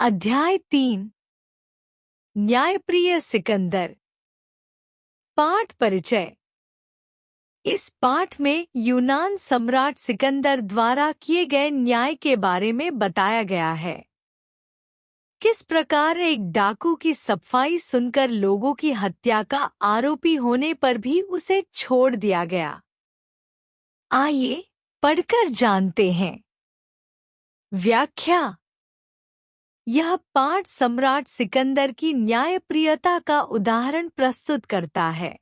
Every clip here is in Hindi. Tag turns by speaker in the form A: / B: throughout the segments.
A: अध्याय 3 न्यायप्रिय सिकंदर। पाठ परिचय। इस पाठ में यूनान सम्राट सिकंदर द्वारा किए गए न्याय के बारे में बताया गया है। किस प्रकार एक डाकू की सफाई सुनकर लोगों की हत्या का आरोपी होने पर भी उसे छोड़ दिया गया। आइए पढ़कर जानते हैं। व्याख्या। यह पाठ सम्राट सिकंदर की न्यायप्रियता का उदाहरण प्रस्तुत करता है।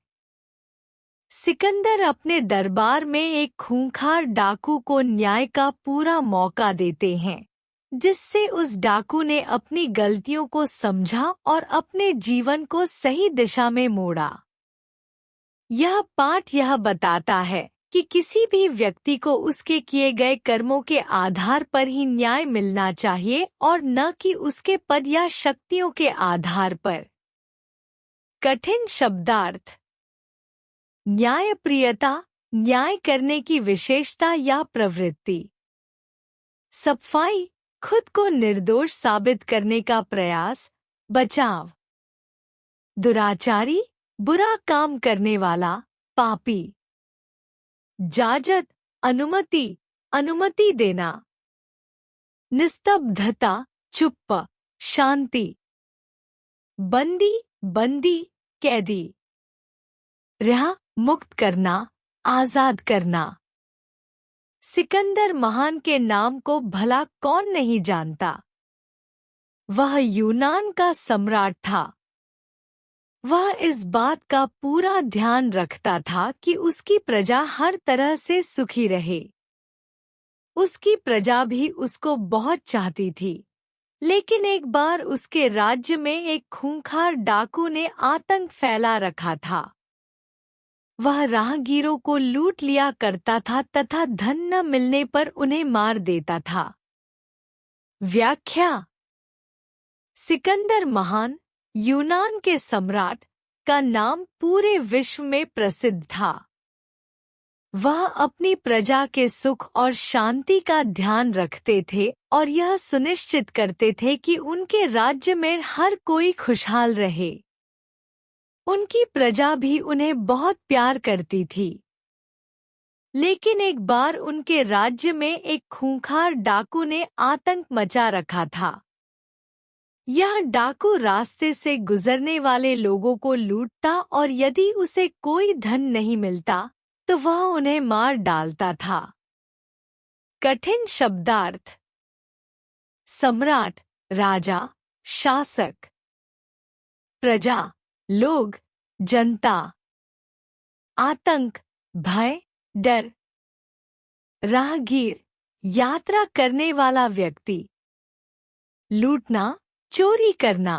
A: सिकंदर अपने दरबार में एक खूंखार डाकू को न्याय का पूरा मौका देते हैं, जिससे उस डाकू ने अपनी गलतियों को समझा और अपने जीवन को सही दिशा में मोड़ा। यह पाठ यह बताता है कि किसी भी व्यक्ति को उसके किए गए कर्मों के आधार पर ही न्याय मिलना चाहिए और न कि उसके पद या शक्तियों के आधार पर। कठिन शब्दार्थ। न्यायप्रियता, न्याय करने की विशेषता या प्रवृत्ति। सफाई, खुद को निर्दोष साबित करने का प्रयास, बचाव। दुराचारी, बुरा काम करने वाला, पापी। जाजत, अनुमति, अनुमति देना। निस्तब्धता, चुप्प, शांति। बंदी, बंदी, कैदी। रिहा, मुक्त करना, आजाद करना। सिकंदर महान के नाम को भला कौन नहीं जानता। वह यूनान का सम्राट था। वह इस बात का पूरा ध्यान रखता था कि उसकी प्रजा हर तरह से सुखी रहे। उसकी प्रजा भी उसको बहुत चाहती थी, लेकिन एक बार उसके राज्य में एक खूंखार डाकू ने आतंक फैला रखा था। वह राहगीरों को लूट लिया करता था तथा धन न मिलने पर उन्हें मार देता था। व्याख्या। सिकंदर महान, यूनान के सम्राट, का नाम पूरे विश्व में प्रसिद्ध था। वह अपनी प्रजा के सुख और शांति का ध्यान रखते थे और यह सुनिश्चित करते थे कि उनके राज्य में हर कोई खुशहाल रहे। उनकी प्रजा भी उन्हें बहुत प्यार करती थी। लेकिन एक बार उनके राज्य में एक खूंखार डाकू ने आतंक मचा रखा था। यह डाकू रास्ते से गुजरने वाले लोगों को लूटता और यदि उसे कोई धन नहीं मिलता तो वह उन्हें मार डालता था। कठिन शब्दार्थ। सम्राट, राजा, शासक। प्रजा, लोग, जनता। आतंक, भय, डर। राहगीर, यात्रा करने वाला व्यक्ति। लूटना, चोरी करना।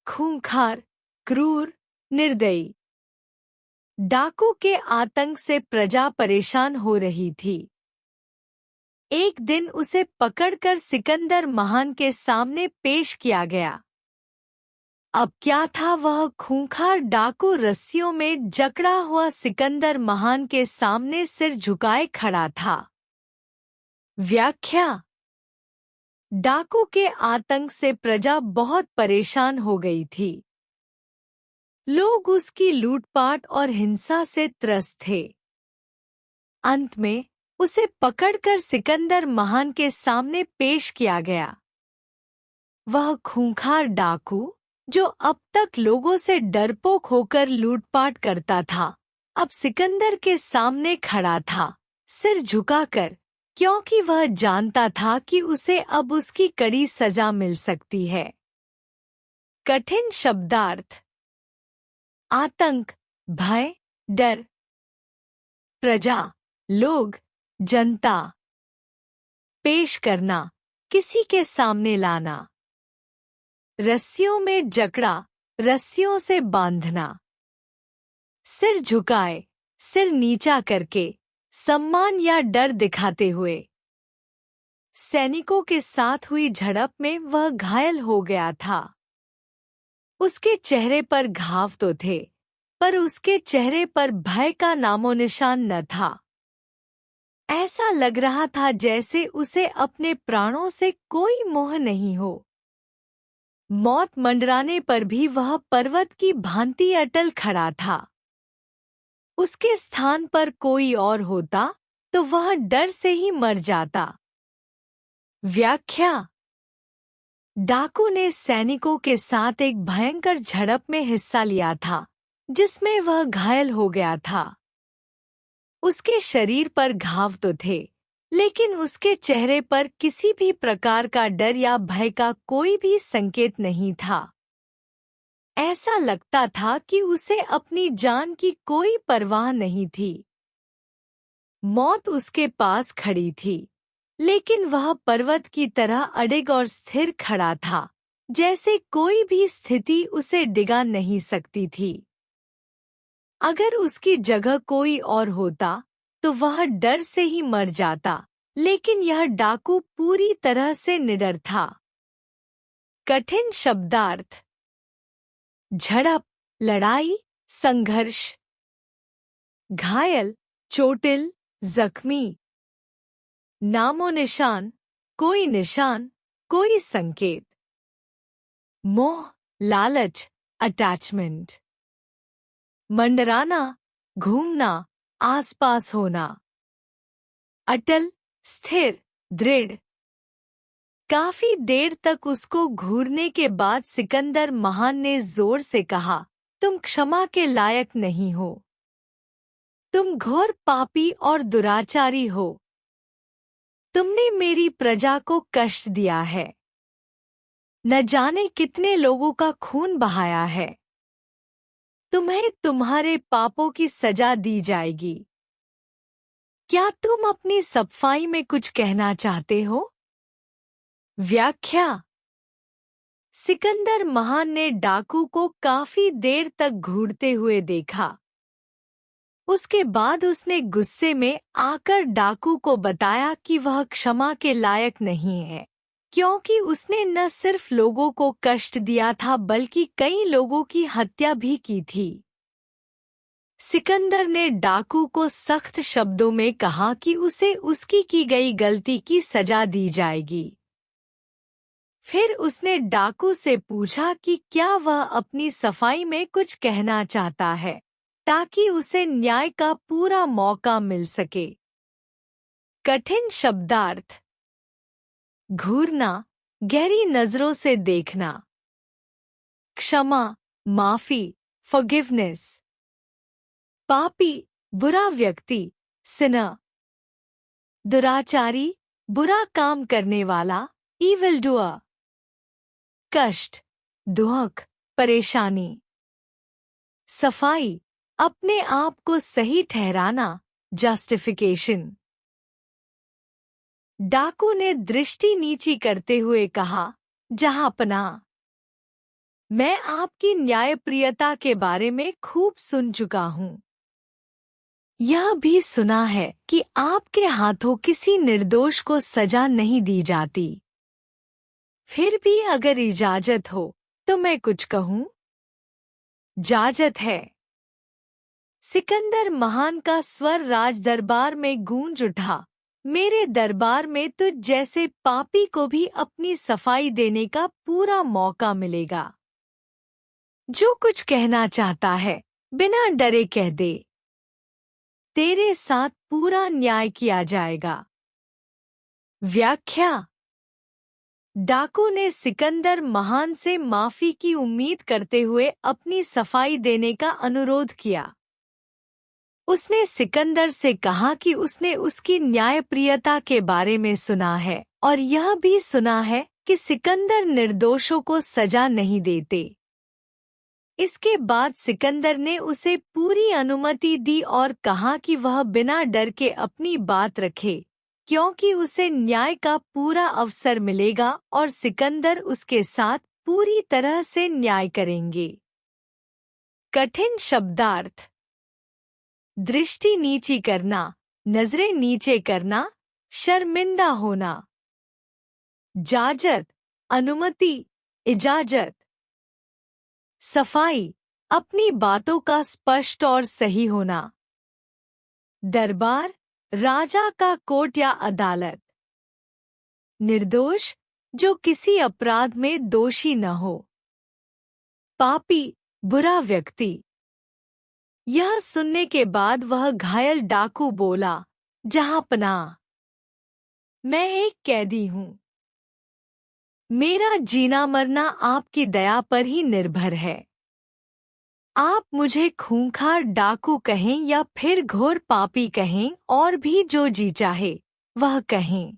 A: खूंखार, क्रूर, निर्दयी। डाकू के आतंक से प्रजा परेशान हो रही थी। एक दिन उसे पकड़कर सिकंदर महान के सामने पेश किया गया। अब क्या था, वह खूंखार डाकू रस्सियों में जकड़ा हुआ सिकंदर महान के सामने सिर झुकाए खड़ा था। व्याख्या। डाकू के आतंक से प्रजा बहुत परेशान हो गई थी। लोग उसकी लूटपाट और हिंसा से त्रस्त थे। अंत में उसे पकड़कर सिकंदर महान के सामने पेश किया गया। वह खूंखार डाकू, जो अब तक लोगों से डरपोक होकर लूटपाट करता था, अब सिकंदर के सामने खड़ा था, सिर झुकाकर, क्योंकि वह जानता था कि उसे अब उसकी कड़ी सजा मिल सकती है। कठिन शब्दार्थ। आतंक, भय, डर। प्रजा, लोग, जनता। पेश करना, किसी के सामने लाना। रस्सियों में जकड़ा, रस्सियों से बांधना। सिर झुकाए, सिर नीचा करके, सम्मान या डर दिखाते हुए। सैनिकों के साथ हुई झड़प में वह घायल हो गया था। उसके चेहरे पर घाव तो थे, पर उसके चेहरे पर भय का नामोनिशान न था। ऐसा लग रहा था जैसे उसे अपने प्राणों से कोई मोह नहीं हो। मौत मंडराने पर भी वह पर्वत की भांति अटल खड़ा था। उसके स्थान पर कोई और होता तो वह डर से ही मर जाता। व्याख्या। डाकू ने सैनिकों के साथ एक भयंकर झड़प में हिस्सा लिया था, जिसमें वह घायल हो गया था। उसके शरीर पर घाव तो थे, लेकिन उसके चेहरे पर किसी भी प्रकार का डर या भय का कोई भी संकेत नहीं था। ऐसा लगता था कि उसे अपनी जान की कोई परवाह नहीं थी। मौत उसके पास खड़ी थी, लेकिन वह पर्वत की तरह अडिग और स्थिर खड़ा था, जैसे कोई भी स्थिति उसे डिगा नहीं सकती थी। अगर उसकी जगह कोई और होता तो वह डर से ही मर जाता, लेकिन यह डाकू पूरी तरह से निडर था। कठिन शब्दार्थ। झड़प, लड़ाई, संघर्ष। घायल, चोटिल, जख्मी। नामो निशान, कोई निशान, कोई संकेत। मोह, लालच, अटैचमेंट। मंडराना, घूमना, आसपास होना। अटल, स्थिर, दृढ़। काफी देर तक उसको घूरने के बाद सिकंदर महान ने जोर से कहा, तुम क्षमा के लायक नहीं हो। तुम घोर पापी और दुराचारी हो। तुमने मेरी प्रजा को कष्ट दिया है। न जाने कितने लोगों का खून बहाया है। तुम्हें तुम्हारे पापों की सजा दी जाएगी। क्या तुम अपनी सफाई में कुछ कहना चाहते हो? व्याख्या। सिकंदर महान ने डाकू को काफी देर तक घूरते हुए देखा। उसके बाद उसने गुस्से में आकर डाकू को बताया कि वह क्षमा के लायक नहीं है, क्योंकि उसने न सिर्फ लोगों को कष्ट दिया था बल्कि कई लोगों की हत्या भी की थी। सिकंदर ने डाकू को सख्त शब्दों में कहा कि उसे उसकी की गई गलती की सजा दी जाएगी। फिर उसने डाकू से पूछा कि क्या वह अपनी सफाई में कुछ कहना चाहता है, ताकि उसे न्याय का पूरा मौका मिल सके। कठिन शब्दार्थ। घूरना, गहरी नजरों से देखना। क्षमा, माफी, फॉरगिवनेस। पापी, बुरा व्यक्ति, सिनर। दुराचारी, बुरा काम करने वाला, ईविल डूअर। कष्ट, दुख, परेशानी। सफाई, अपने आप को सही ठहराना, जस्टिफिकेशन। डाकू ने दृष्टि नीची करते हुए कहा, जहांपना, मैं आपकी न्यायप्रियता के बारे में खूब सुन चुका हूँ। यह भी सुना है कि आपके हाथों किसी निर्दोष को सजा नहीं दी जाती। फिर भी अगर इजाजत हो तो मैं कुछ कहूँ? इजाजत है। सिकंदर महान का स्वर राज दरबार में गूंज उठा। मेरे दरबार में तुझ जैसे पापी को भी अपनी सफाई देने का पूरा मौका मिलेगा। जो कुछ कहना चाहता है बिना डरे कह दे। तेरे साथ पूरा न्याय किया जाएगा। व्याख्या। डाकू ने सिकंदर महान से माफी की उम्मीद करते हुए अपनी सफाई देने का अनुरोध किया। उसने सिकंदर से कहा कि उसने उसकी न्यायप्रियता के बारे में सुना है और यह भी सुना है कि सिकंदर निर्दोषों को सजा नहीं देते। इसके बाद सिकंदर ने उसे पूरी अनुमति दी और कहा कि वह बिना डर के अपनी बात रखे, क्योंकि उसे न्याय का पूरा अवसर मिलेगा और सिकंदर उसके साथ पूरी तरह से न्याय करेंगे। कठिन शब्दार्थ। दृष्टि नीची करना, नजरें नीचे करना, शर्मिंदा होना। इजाजत, अनुमति, इजाजत। सफाई, अपनी बातों का स्पष्ट और सही होना। दरबार, राजा का कोर्ट या अदालत। निर्दोष, जो किसी अपराध में दोषी न हो। पापी, बुरा व्यक्ति। यह सुनने के बाद वह घायल डाकू बोला, जहांपनाह, मैं एक कैदी हूँ। मेरा जीना मरना आपकी दया पर ही निर्भर है। आप मुझे खूंखार डाकू कहें या फिर घोर पापी कहें और भी जो जी चाहे वह कहें।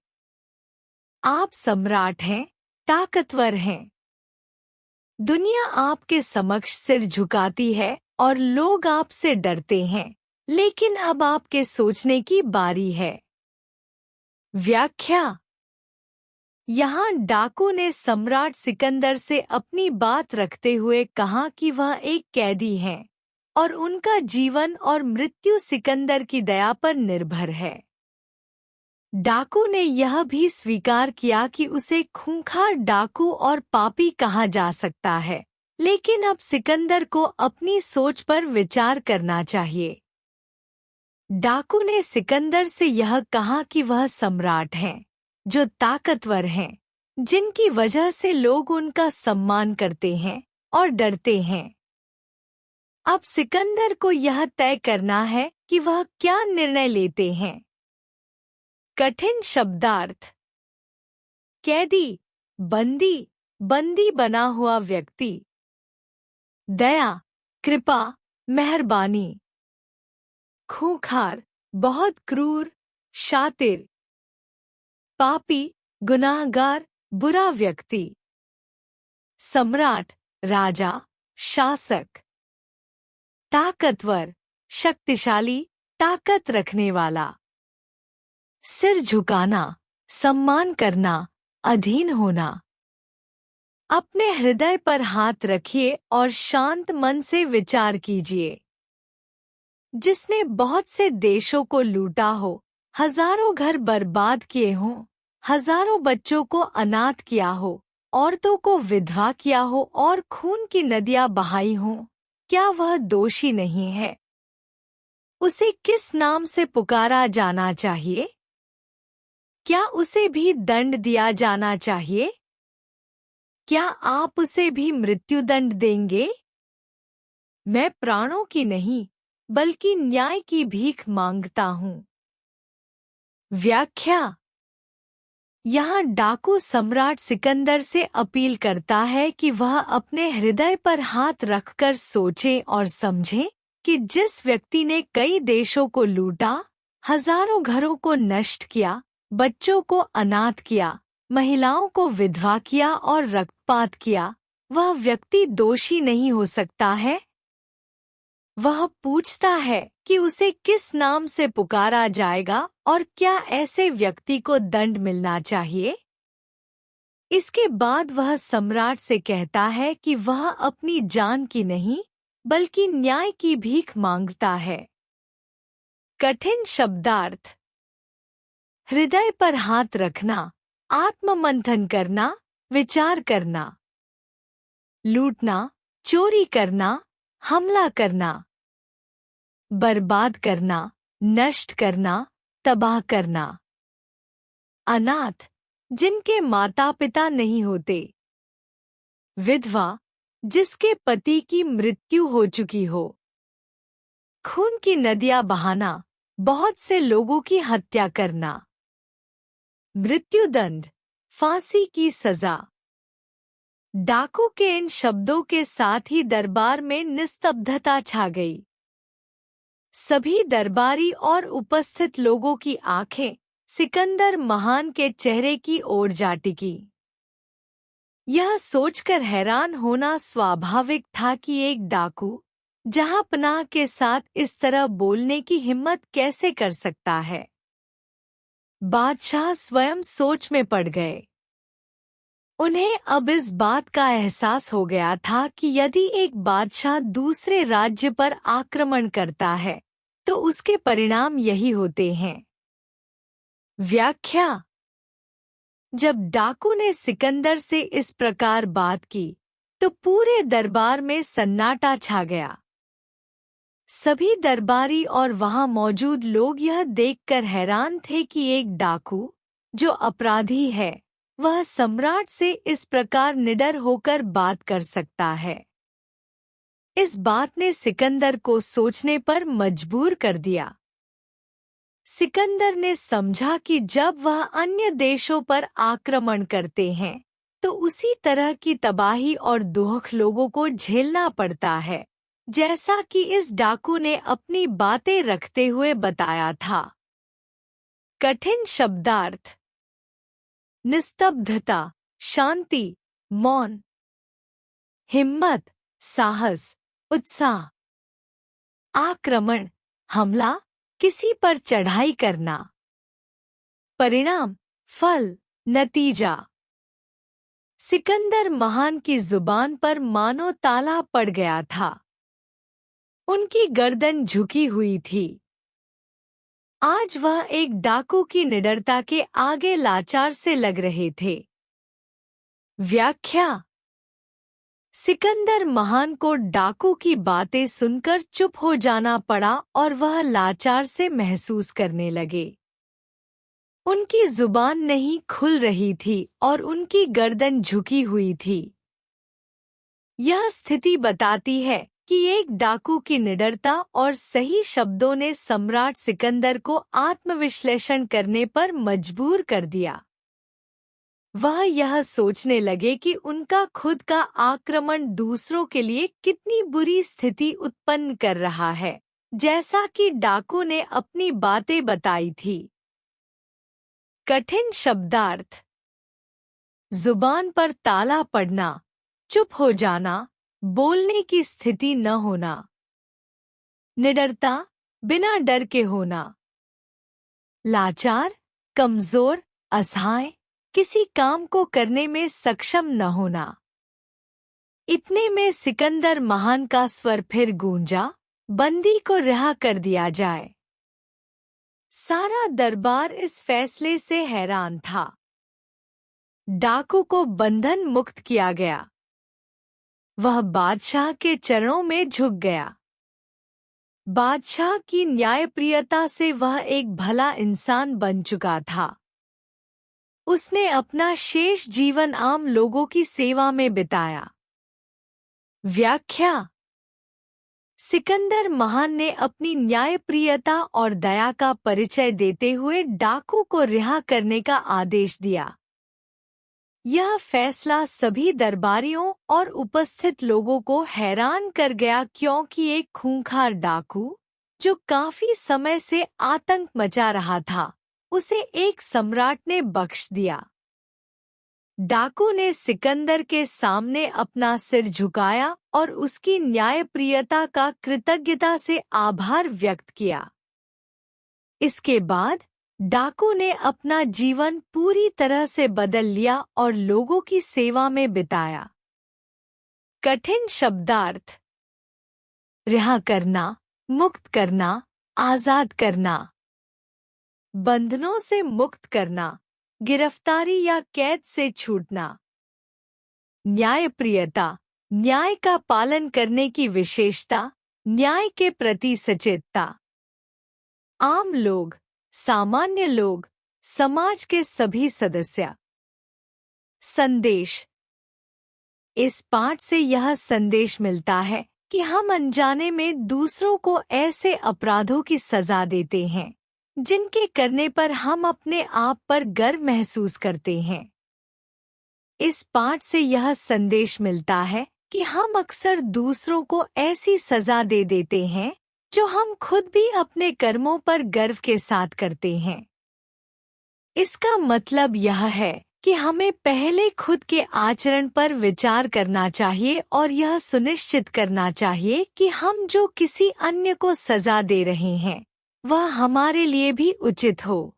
A: आप सम्राट हैं, ताकतवर हैं। दुनिया आपके समक्ष सिर झुकाती है और लोग आपसे डरते हैं, लेकिन अब आपके सोचने की बारी है। व्याख्या। यहाँ डाकू ने सम्राट सिकंदर से अपनी बात रखते हुए कहा कि वह एक कैदी हैं और उनका जीवन और मृत्यु सिकंदर की दया पर निर्भर है। डाकू ने यह भी स्वीकार किया कि उसे खूंखार डाकू और पापी कहा जा सकता है, लेकिन अब सिकंदर को अपनी सोच पर विचार करना चाहिए। डाकू ने सिकंदर से यह कहा कि वह सम्राट हैं, जो ताकतवर हैं, जिनकी वजह से लोग उनका सम्मान करते हैं और डरते हैं। अब सिकंदर को यह तय करना है कि वह क्या निर्णय लेते हैं। कठिन शब्दार्थ। कैदी, बंदी, बंदी बना हुआ व्यक्ति। दया, कृपा, मेहरबानी। खूंखार, बहुत क्रूर, शातिर। पापी, गुनाहगार, बुरा व्यक्ति। सम्राट, राजा, शासक। ताकतवर, शक्तिशाली, ताकत रखने वाला। सिर झुकाना, सम्मान करना, अधीन होना। अपने हृदय पर हाथ रखिए और शांत मन से विचार कीजिए। जिसने बहुत से देशों को लूटा हो, हजारों घर बर्बाद किए हों, हजारों बच्चों को अनाथ किया हो, औरतों को विधवा किया हो और खून की नदियां बहाई हों, क्या वह दोषी नहीं है? उसे किस नाम से पुकारा जाना चाहिए? क्या उसे भी दंड दिया जाना चाहिए? क्या आप उसे भी मृत्युदंड देंगे? मैं प्राणों की नहीं, बल्कि न्याय की भीख मांगता हूँ। व्याख्या। यहाँ डाकू सम्राट सिकंदर से अपील करता है कि वह अपने हृदय पर हाथ रखकर सोचे और समझे कि जिस व्यक्ति ने कई देशों को लूटा, हजारों घरों को नष्ट किया, बच्चों को अनाथ किया, महिलाओं को विधवा किया और रक्तपात किया, वह व्यक्ति दोषी नहीं हो सकता है। वह पूछता है कि उसे किस नाम से पुकारा जाएगा और क्या ऐसे व्यक्ति को दंड मिलना चाहिए। इसके बाद वह सम्राट से कहता है कि वह अपनी जान की नहीं, बल्कि न्याय की भीख मांगता है। कठिन शब्दार्थ। हृदय पर हाथ रखना, आत्ममंथन करना, विचार करना। लूटना, चोरी करना, हमला करना। बर्बाद करना, नष्ट करना, तबाह करना। अनाथ, जिनके माता पिता नहीं होते। विधवा, जिसके पति की मृत्यु हो चुकी हो। खून की नदियां बहाना, बहुत से लोगों की हत्या करना। मृत्युदंड, फांसी की सजा। डाकू के इन शब्दों के साथ ही दरबार में निस्तब्धता छा गई। सभी दरबारी और उपस्थित लोगों की आंखें सिकंदर महान के चेहरे की ओर जा टिकी। यह सोचकर हैरान होना स्वाभाविक था कि एक डाकू जहांपनाह के साथ इस तरह बोलने की हिम्मत कैसे कर सकता है। बादशाह स्वयं सोच में पड़ गए। उन्हें अब इस बात का एहसास हो गया था कि यदि एक बादशाह दूसरे राज्य पर आक्रमण करता है, तो उसके परिणाम यही होते हैं। व्याख्या। जब डाकू ने सिकंदर से इस प्रकार बात की, तो पूरे दरबार में सन्नाटा छा गया। सभी दरबारी और वहां मौजूद लोग यह देखकर हैरान थे कि एक डाकू, जो अपराधी है, वह सम्राट से इस प्रकार निडर होकर बात कर सकता है। इस बात ने सिकंदर को सोचने पर मजबूर कर दिया। सिकंदर ने समझा कि जब वह अन्य देशों पर आक्रमण करते हैं तो उसी तरह की तबाही और दुख लोगों को झेलना पड़ता है, जैसा कि इस डाकू ने अपनी बातें रखते हुए बताया था। कठिन शब्दार्थ: निस्तब्धता, शांति, मौन, हिम्मत, साहस, उत्साह, आक्रमण, हमला, किसी पर चढ़ाई करना, परिणाम, फल, नतीजा। सिकंदर महान की जुबान पर मानो ताला पड़ गया था। उनकी गर्दन झुकी हुई थी। आज वह एक डाकू की निडरता के आगे लाचार से लग रहे थे। व्याख्या: सिकंदर महान को डाकू की बातें सुनकर चुप हो जाना पड़ा और वह लाचार से महसूस करने लगे। उनकी जुबान नहीं खुल रही थी और उनकी गर्दन झुकी हुई थी। यह स्थिति बताती है कि एक डाकू की निडरता और सही शब्दों ने सम्राट सिकंदर को आत्मविश्लेषण करने पर मजबूर कर दिया। वह यह सोचने लगे कि उनका खुद का आक्रमण दूसरों के लिए कितनी बुरी स्थिति उत्पन्न कर रहा है, जैसा कि डाकू ने अपनी बातें बताई थी। कठिन शब्दार्थ: जुबान पर ताला पड़ना, चुप हो जाना, बोलने की स्थिति न होना। निडरता: बिना डर के होना। लाचार, कमजोर, असहाय, किसी काम को करने में सक्षम न होना। इतने में सिकंदर महान का स्वर फिर गूंजा, बंदी को रिहा कर दिया जाए। सारा दरबार इस फैसले से हैरान था। डाकू को बंधन मुक्त किया गया। वह बादशाह के चरणों में झुक गया। बादशाह की न्यायप्रियता से वह एक भला इंसान बन चुका था। उसने अपना शेष जीवन आम लोगों की सेवा में बिताया। व्याख्या: सिकंदर महान ने अपनी न्यायप्रियता और दया का परिचय देते हुए डाकू को रिहा करने का आदेश दिया। यह फैसला सभी दरबारियों और उपस्थित लोगों को हैरान कर गया, क्योंकि एक खूंखार डाकू, जो काफी समय से आतंक मचा रहा था, उसे एक सम्राट ने बख्श दिया। डाकू ने सिकंदर के सामने अपना सिर झुकाया और उसकी न्यायप्रियता का कृतज्ञता से आभार व्यक्त किया। इसके बाद डाकू ने अपना जीवन पूरी तरह से बदल लिया और लोगों की सेवा में बिताया। कठिन शब्दार्थ: रिहा करना, मुक्त करना, आजाद करना। बंधनों से मुक्त करना, गिरफ्तारी या कैद से छूटना। न्यायप्रियता: न्याय का पालन करने की विशेषता, न्याय के प्रति सचेतता। आम लोग, सामान्य लोग, समाज के सभी सदस्य। संदेश: इस पाठ से यह संदेश मिलता है कि हम अनजाने में दूसरों को ऐसे अपराधों की सजा देते हैं जिनके करने पर हम अपने आप पर गर्व महसूस करते हैं। इस पाठ से यह संदेश मिलता है कि हम अक्सर दूसरों को ऐसी सजा दे देते हैं जो हम खुद भी अपने कर्मों पर गर्व के साथ करते हैं। इसका मतलब यह है कि हमें पहले खुद के आचरण पर विचार करना चाहिए और यह सुनिश्चित करना चाहिए कि हम जो किसी अन्य को सजा दे रहे हैं वह हमारे लिए भी उचित हो।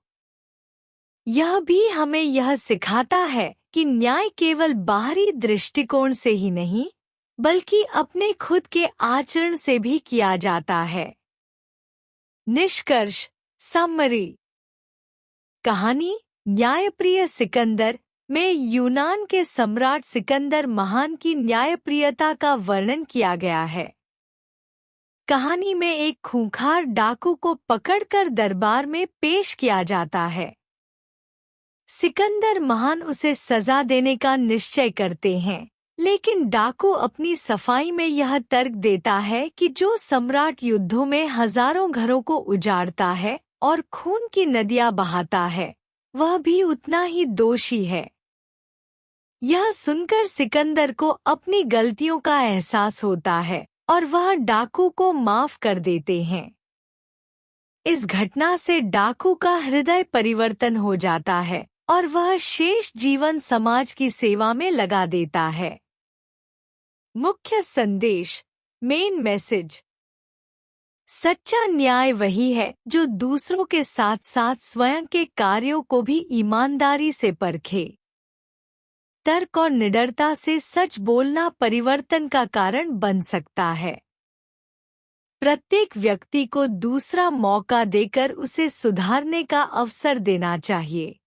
A: यह भी हमें यह सिखाता है कि न्याय केवल बाहरी दृष्टिकोण से ही नहीं, बल्कि अपने खुद के आचरण से भी किया जाता है। निष्कर्ष, समरी। कहानी न्यायप्रिय सिकंदर में यूनान के सम्राट सिकंदर महान की न्यायप्रियता का वर्णन किया गया है। कहानी में एक खूंखार डाकू को पकड़कर दरबार में पेश किया जाता है। सिकंदर महान उसे सजा देने का निश्चय करते हैं, लेकिन डाकू अपनी सफाई में यह तर्क देता है कि जो सम्राट युद्धों में हजारों घरों को उजाड़ता है और खून की नदियां बहाता है, वह भी उतना ही दोषी है। यह सुनकर सिकंदर को अपनी गलतियों का एहसास होता है और वह डाकू को माफ कर देते हैं। इस घटना से डाकू का हृदय परिवर्तन हो जाता है और वह शेष जीवन समाज की सेवा में लगा देता है। मुख्य संदेश, मेन मैसेज। सच्चा न्याय वही है जो दूसरों के साथ साथ स्वयं के कार्यों को भी ईमानदारी से परखे। तर्क और निडरता से सच बोलना परिवर्तन का कारण बन सकता है। प्रत्येक व्यक्ति को दूसरा मौका देकर उसे सुधारने का अवसर देना चाहिए।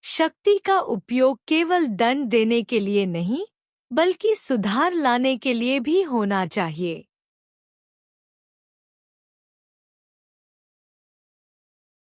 A: शक्ति का उपयोग केवल दंड देने के लिए नहीं, बल्कि सुधार लाने के लिए भी होना चाहिए।